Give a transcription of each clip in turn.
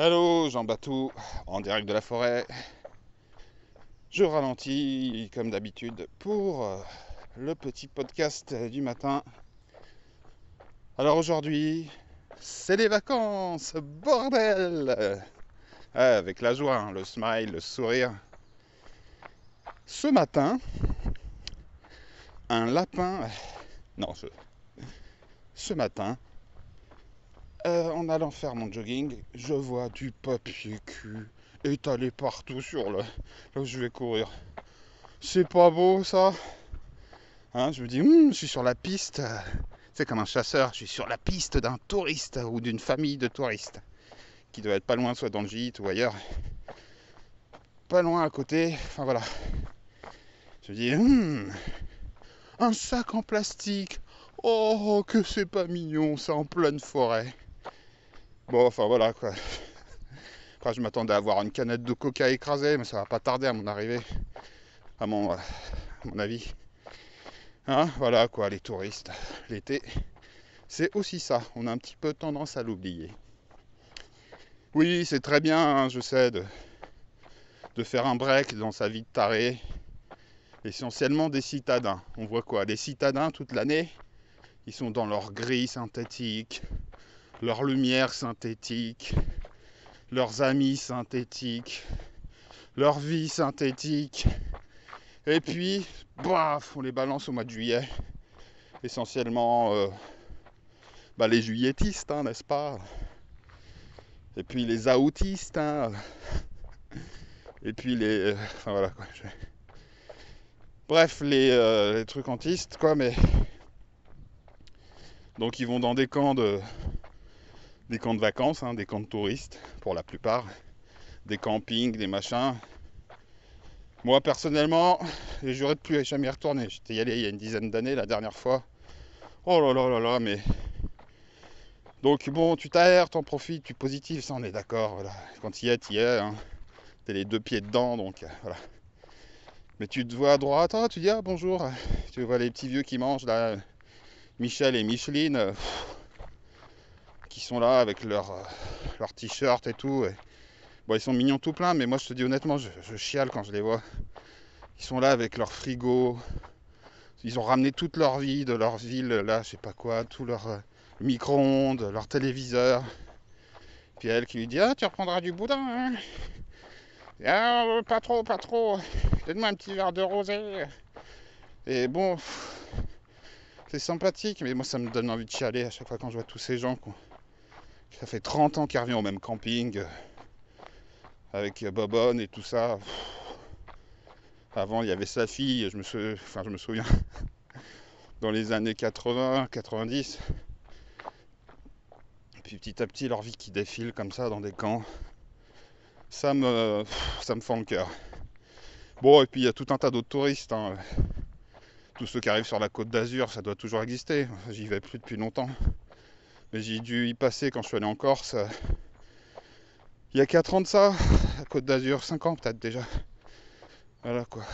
Hello, Jean Batou, en direct de la forêt. Je ralentis comme d'habitude pour le petit podcast du matin. Alors aujourd'hui, c'est les vacances, bordel. Avec la joie, hein, le smile, le sourire. Ce matin, un lapin... Non, ce matin, en allant faire mon jogging, je vois du papier cul étalé partout sur là où je vais courir. C'est pas beau ça? Hein, je me dis, je suis sur la piste, c'est comme un chasseur, je suis sur la piste d'un touriste ou d'une famille de touristes qui doit être pas loin, soit dans le gîte ou ailleurs, pas loin à côté. Enfin voilà. Je me dis, un sac en plastique. Oh, que c'est pas mignon, ça en pleine forêt. Bon, enfin voilà quoi. Enfin, je m'attendais à avoir une canette de coca écrasée, mais ça va pas tarder à mon arrivée, à mon avis. Hein, voilà quoi, les touristes, l'été, c'est aussi ça. On a un petit peu tendance à l'oublier. Oui, c'est très bien, hein, je sais, de faire un break dans sa vie de taré. Essentiellement des citadins. On voit quoi? Les citadins toute l'année, ils sont dans leur gris synthétique, leur lumière synthétique, leurs amis synthétiques, leur vie synthétique. Et puis, baf, on les balance au mois de juillet. Essentiellement, les juilletistes, hein, n'est-ce pas? Et puis les autistes, hein. Et puis les... enfin voilà quoi. Bref, les trucs antistes, quoi, mais... Donc ils vont dans des camps de vacances, hein, des camps de touristes, pour la plupart. Des campings, des machins. Moi, personnellement, j'ai juré de plus jamais y retourner. J'étais allé il y a une dizaine d'années, la dernière fois. Oh là là là là, mais... Donc bon, tu t'aères, t'en profites, tu positives, ça on est d'accord, voilà. Quand tu y es, hein. T'es les deux pieds dedans, donc voilà. Mais tu te vois à droite, tu dis bonjour. Tu vois les petits vieux qui mangent là, Michel et Micheline, qui sont là avec leur t-shirt et tout. Et, bon, ils sont mignons tout plein, mais moi je te dis honnêtement, je chiale quand je les vois. Ils sont là avec leur frigo. Ils ont ramené toute leur vie de leur ville, là, je sais pas quoi, tout leur micro-ondes, leur téléviseur. Puis elle qui lui dit tu reprendras du boudin, hein. Pas trop, pas trop. Donne-moi un petit verre de rosé. Et bon, c'est sympathique, mais moi ça me donne envie de chialer à chaque fois quand je vois tous ces gens. Ça fait 30 ans qu'ils reviennent au même camping, avec Bobonne et tout ça. Avant, il y avait sa fille, je me souviens, dans les années 80, 90. Et puis petit à petit, leur vie qui défile comme ça dans des camps, ça me fend le cœur. Bon, et puis il y a tout un tas d'autres touristes, hein. Tous ceux qui arrivent sur la côte d'Azur, ça doit toujours exister. J'y vais plus depuis longtemps. Mais j'ai dû y passer quand je suis allé en Corse. Il y a 4 ans de ça, la côte d'Azur, 5 ans peut-être déjà. Voilà quoi.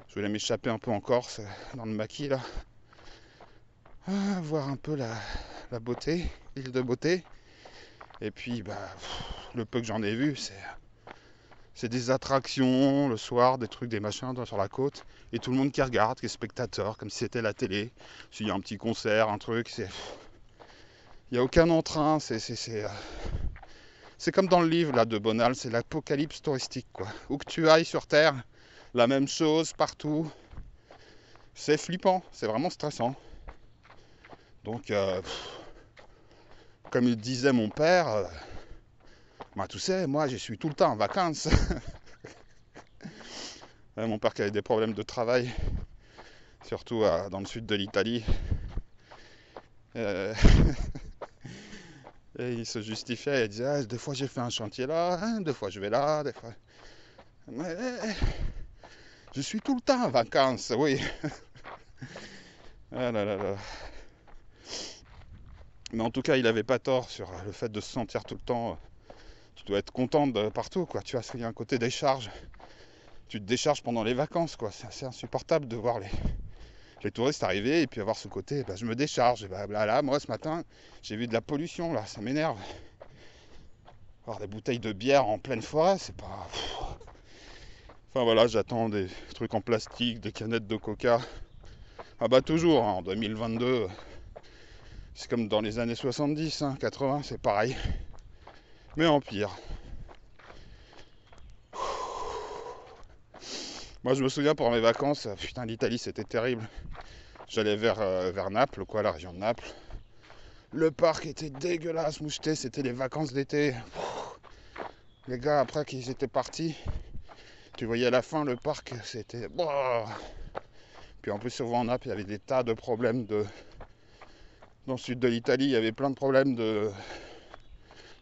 Je voulais m'échapper un peu en Corse, dans le maquis là. Voir un peu la beauté, l'île de beauté. Et puis, le peu que j'en ai vu, c'est des attractions le soir, des trucs, des machins sur la côte. Et tout le monde qui regarde, qui est spectateur, comme si c'était la télé. S'il y a un petit concert, un truc, il n'y a aucun entrain. C'est comme dans le livre là, de Bonal, c'est l'apocalypse touristique, quoi. Où que tu ailles sur Terre, la même chose partout. C'est flippant, c'est vraiment stressant. Donc, comme il disait mon père, tu sais, moi je suis tout le temps en vacances. Mon père qui avait des problèmes de travail, surtout dans le sud de l'Italie. Euh, et il se justifiait, il disait des fois j'ai fait un chantier là, hein, des fois je vais là, des fois. Mais, je suis tout le temps en vacances, oui. Ah là là là. Mais en tout cas, il avait pas tort sur le fait de se sentir tout le temps. Tu dois être content de partout, quoi. Tu vois, il y a un côté décharge. Tu te décharges pendant les vacances, quoi. C'est assez insupportable de voir les touristes arriver et puis avoir ce côté, je me décharge. Et là, moi, ce matin, j'ai vu de la pollution, là, ça m'énerve. Avoir des bouteilles de bière en pleine forêt, c'est pas... Enfin voilà, j'attends des trucs en plastique, des canettes de coca. Ah bah toujours, hein, en 2022, c'est comme dans les années 70, hein, 80, c'est pareil. Mais en pire. Moi je me souviens pour mes vacances, putain l'Italie c'était terrible. J'allais vers Naples, quoi, la région de Naples. Le parc était dégueulasse, moucheté, c'était les vacances d'été. Les gars, après qu'ils étaient partis, tu voyais à la fin le parc, c'était... Puis en plus, souvent en Naples, il y avait des tas de problèmes de... Dans le sud de l'Italie, il y avait plein de problèmes de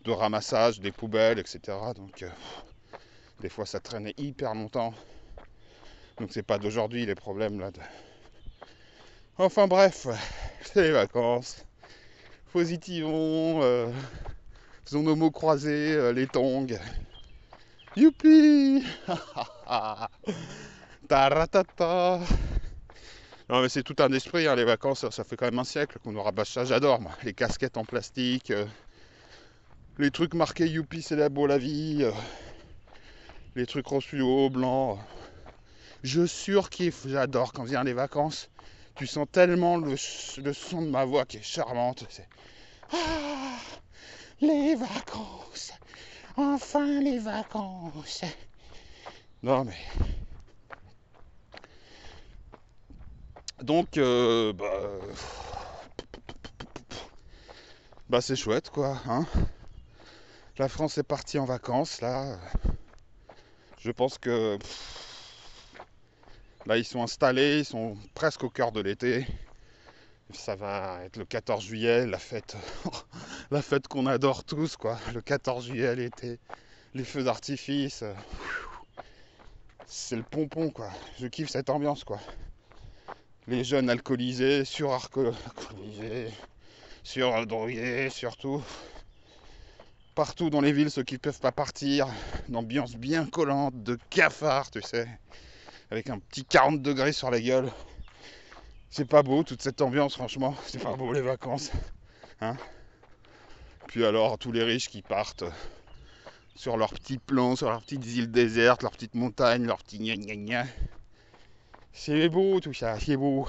ramassage des poubelles, etc. Donc, des fois, ça traînait hyper longtemps. Donc, c'est pas d'aujourd'hui les problèmes là. Enfin bref, c'est les vacances. Positivons, faisons nos mots croisés, les tongs. Youpi Taratata. Non mais c'est tout un esprit, hein, les vacances, ça fait quand même un siècle qu'on nous rabâche ça, j'adore moi. Les casquettes en plastique, les trucs marqués youpi c'est la beau la vie, les trucs rose fluo, blanc. Je surkiffe, j'adore quand viennent les vacances. Tu sens tellement le son de ma voix qui est charmante. C'est... Ah, les vacances, enfin les vacances. Non mais... Donc, bah c'est chouette quoi, hein. La France est partie en vacances là. Je pense que là ils sont installés, ils sont presque au cœur de l'été. Ça va être le 14 juillet, la fête, la fête qu'on adore tous quoi. Le 14 juillet l'été, les feux d'artifice, c'est le pompon quoi. Je kiffe cette ambiance quoi. Les jeunes alcoolisés, sur-alcoolisés, surdrogués surtout. Partout dans les villes, ceux qui ne peuvent pas partir, une ambiance bien collante, de cafard, tu sais, avec un petit 40 degrés sur la gueule. C'est pas beau toute cette ambiance, franchement, c'est pas beau les vacances. Hein. Puis alors, tous les riches qui partent sur leurs petits plans, sur leurs petites îles désertes, leurs petites montagnes, leurs petits gna gna gna. C'est beau tout ça, c'est beau.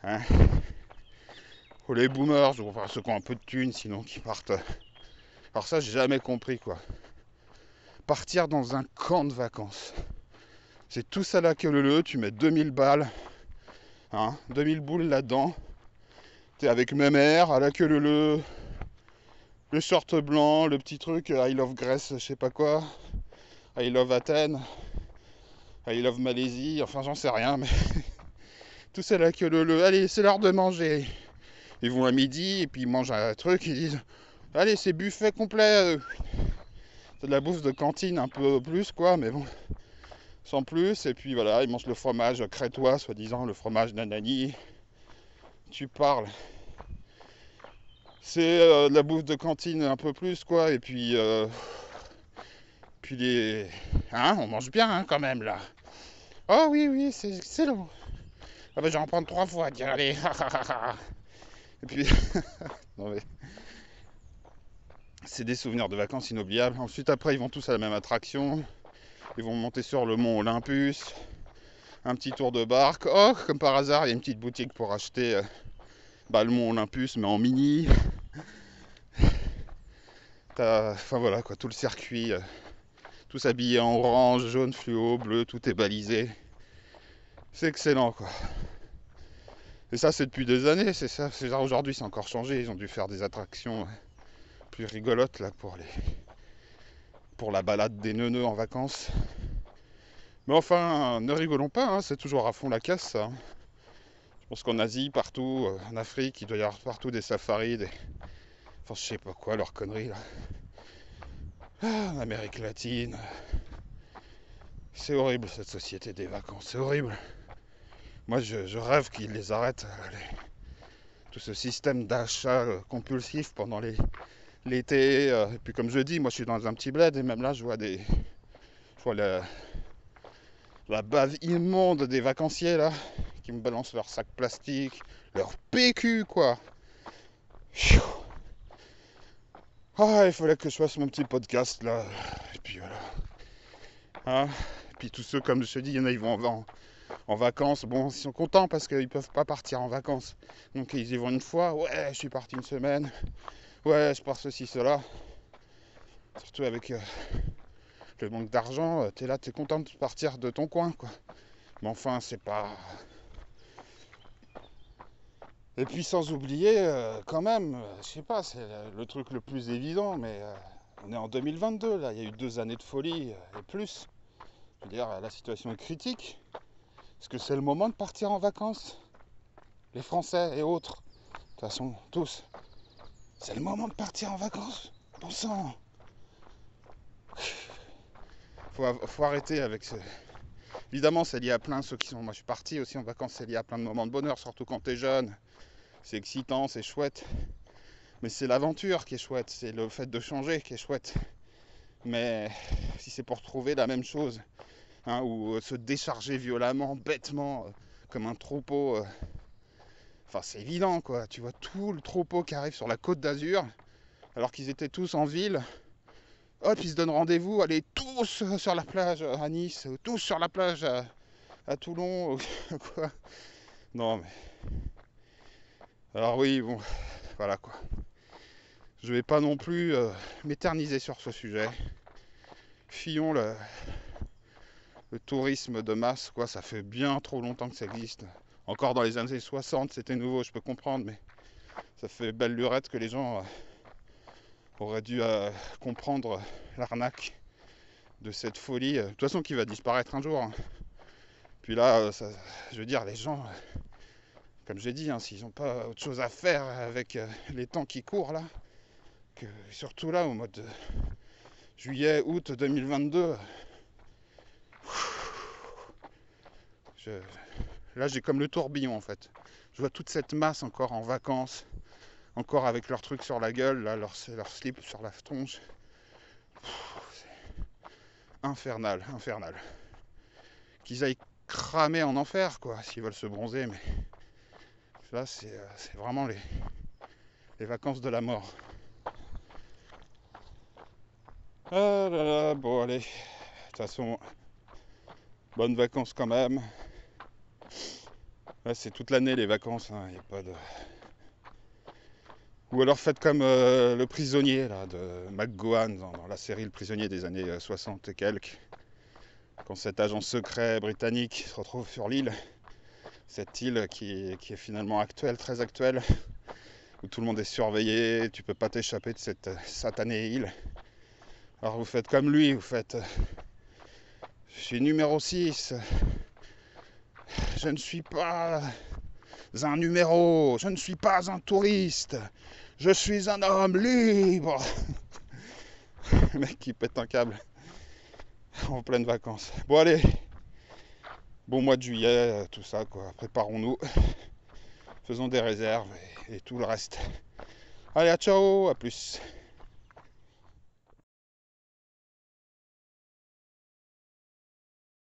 Hein. Faut les boomers, enfin ceux qui ont un peu de thunes, sinon qui partent. Alors ça, j'ai jamais compris quoi. Partir dans un camp de vacances. C'est tout ça là que le tu mets 2000 balles, hein, 2000 boules là-dedans. T'es avec mes mères, à la queue le short blanc, le petit truc I love Grèce, je sais pas quoi, I love Athènes, I love Malaisie, enfin j'en sais rien, mais tout ça là que allez, c'est l'heure de manger. Ils vont à midi et puis ils mangent un truc, ils disent allez, c'est buffet complet. C'est de la bouffe de cantine un peu plus quoi, mais bon. Sans plus, et puis voilà, ils mangent le fromage crétois, soi-disant, le fromage nanani. Tu parles. C'est de la bouffe de cantine un peu plus, quoi, et puis... puis les... Hein, on mange bien, hein, quand même, là. Oh oui, oui, c'est excellent. Ah bah, je vais en prendre 3 fois, tiens, allez. Et puis... non mais... C'est des souvenirs de vacances inoubliables. Ensuite, après, ils vont tous à la même attraction. Ils vont monter sur le mont Olympus. Un petit tour de barque. Oh, comme par hasard, il y a une petite boutique pour acheter le mont Olympus, mais en mini. Enfin voilà, quoi, tout le circuit. Tous habillés en orange, jaune, fluo, bleu, tout est balisé. C'est excellent, quoi. Et ça, c'est depuis des années, c'est ça. C'est genre aujourd'hui, c'est encore changé. Ils ont dû faire des attractions plus rigolotes, là, pour la balade des neuneux en vacances. Mais enfin, ne rigolons pas, hein, c'est toujours à fond la caisse, ça. Je pense qu'en Asie, partout, en Afrique, il doit y avoir partout des safaris, enfin, je sais pas quoi, leurs conneries, là. En Amérique latine. C'est horrible, cette société des vacances, c'est horrible. Moi, je rêve qu'ils les arrêtent, tout ce système d'achat compulsif pendant l'été. Et puis, comme je dis, moi, je suis dans un petit bled, et même là, je vois la bave immonde des vacanciers, là, qui me balancent leurs sacs plastiques, leur PQ, quoi. Ah, il fallait que je fasse mon petit podcast là. Et puis voilà. Hein, et puis tous ceux, comme je te dis, il y en a, ils vont en vacances. Bon, ils sont contents parce qu'ils peuvent pas partir en vacances. Donc ils y vont une fois. Ouais, je suis parti une semaine. Ouais, je pars ceci, cela. Surtout avec le manque d'argent. T'es là, t'es content de partir de ton coin, quoi. Mais enfin, c'est pas... Et puis sans oublier, quand même, je sais pas, c'est le truc le plus évident, mais on est en 2022, là, il y a eu 2 années de folie et plus. Je veux dire, la situation est critique. Est-ce que c'est le moment de partir en vacances? Les Français et autres, de toute façon, tous. C'est le moment de partir en vacances? Bon sang! Faut arrêter avec ce... Évidemment, c'est lié à plein, ceux qui sont... Moi, je suis parti aussi en vacances, c'est lié à plein de moments de bonheur, surtout quand t'es jeune. C'est excitant, c'est chouette. Mais c'est l'aventure qui est chouette, c'est le fait de changer qui est chouette. Mais si c'est pour trouver la même chose, hein, ou se décharger violemment, bêtement, comme un troupeau... Enfin, c'est évident, quoi. Tu vois tout le troupeau qui arrive sur la côte d'Azur, alors qu'ils étaient tous en ville. Hop, ils se donnent rendez-vous, allez tous sur la plage à Nice, tous sur la plage à Toulon, quoi. Non, mais... Alors oui, bon, voilà, quoi. Je vais pas non plus m'éterniser sur ce sujet. Fillons le tourisme de masse, quoi. Ça fait bien trop longtemps que ça existe. Encore dans les années 60, c'était nouveau, je peux comprendre, mais ça fait belle lurette que les gens auraient dû comprendre l'arnaque de cette folie. De toute façon, qui va disparaître un jour, hein. Puis là, ça, je veux dire, les gens, comme j'ai dit, hein, s'ils n'ont pas autre chose à faire avec les temps qui courent là, que surtout là, au mois de juillet, août 2022, là j'ai comme le tourbillon en fait. Je vois toute cette masse encore en vacances, encore avec leurs trucs sur la gueule, là, leur slip sur la tronche. C'est infernal, infernal. Qu'ils aillent cramer en enfer, quoi, s'ils veulent se bronzer, mais là c'est vraiment les vacances de la mort. Ah là là, bon allez, de toute façon, bonnes vacances quand même. Là c'est toute l'année les vacances, hein, y a pas de... Ou alors faites comme le prisonnier là, de McGowan dans la série Le prisonnier des années 60 et quelques. Quand cet agent secret britannique se retrouve sur l'île, cette île qui est finalement actuelle, très actuelle, où tout le monde est surveillé, tu peux pas t'échapper de cette satanée île. Alors vous faites comme lui, vous faites... je suis numéro 6, je ne suis pas un numéro, je ne suis pas un touriste, je suis un homme libre. Le mec qui pète un câble en pleine vacances. Bon allez, bon mois de juillet, tout ça quoi, préparons-nous, faisons des réserves et tout le reste. Allez, à ciao, à plus.